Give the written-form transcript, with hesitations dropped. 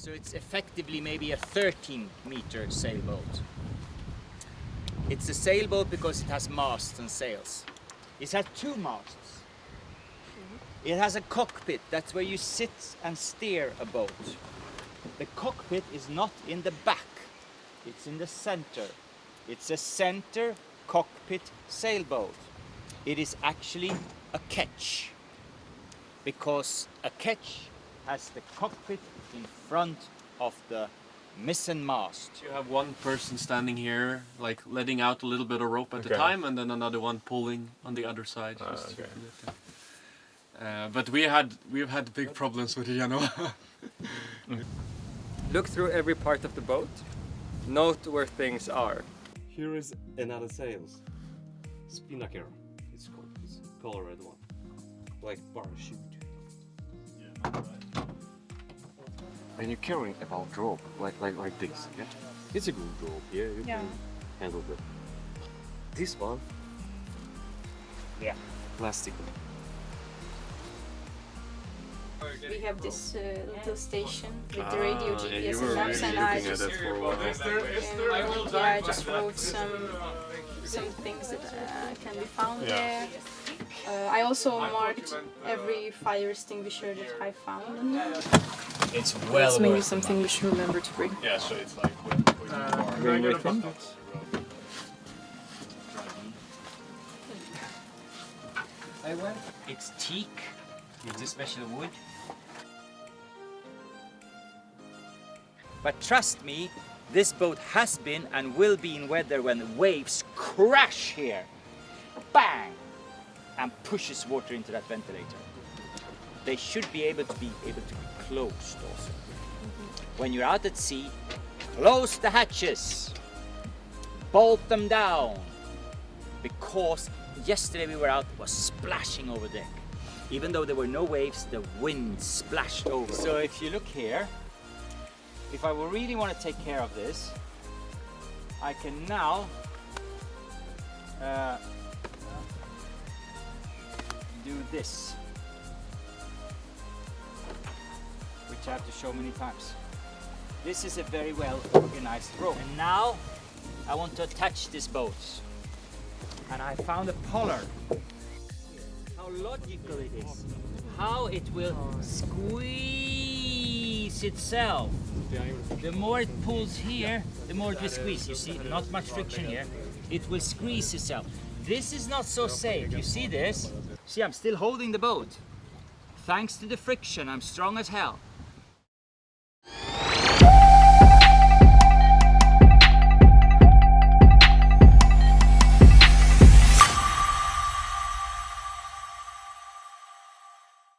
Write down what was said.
So it's effectively maybe a 13-meter sailboat. It's a sailboat because it has masts and sails. It has 2 masts. It has a cockpit, that's where you sit and steer a boat. The cockpit is not in the back, it's in the center. It's a center cockpit sailboat. It is actually a ketch, because a ketch has the cockpit in front of the mizzenmast. You have one person standing here, like letting out a little bit of rope at a time, and then another one pulling on the other side. But we've had big problems with it, you know. Look through every part of the boat. Note where things are. Here is another sails. Spinnaker, it's called. It's colored one, like parachute. And you're carrying about rope, like this, yeah? It's a good rope, yeah, you can handle it. This one, plastic. We have this little station with the radio, GPS, and maps, and I just wrote some things that can be found there. I also marked every fire extinguisher that I found. It's well That's maybe something we should remember to bring. Yeah, so it's like Bring with them. It's teak, it's a special wood. But trust me, this boat has been and will be in weather when the waves crash here, bang, and pushes water into that ventilator. They should be able to be closed also. When you're out at sea, close the hatches, bolt them down, because yesterday we were out, it was splashing over deck. Even though there were no waves, the wind splashed over. So if you look here, if I will really want to take care of this, I can now do this, which I have to show many times. This is a very well organized rope. And now I want to attach this boat. And I found a pollard. How logical it is. How it will squeeze itself. The more it pulls here, the more it will squeeze. You see, not much friction here. It will squeeze itself. This is not so safe. You see this? See, I'm still holding the boat. Thanks to the friction, I'm strong as hell.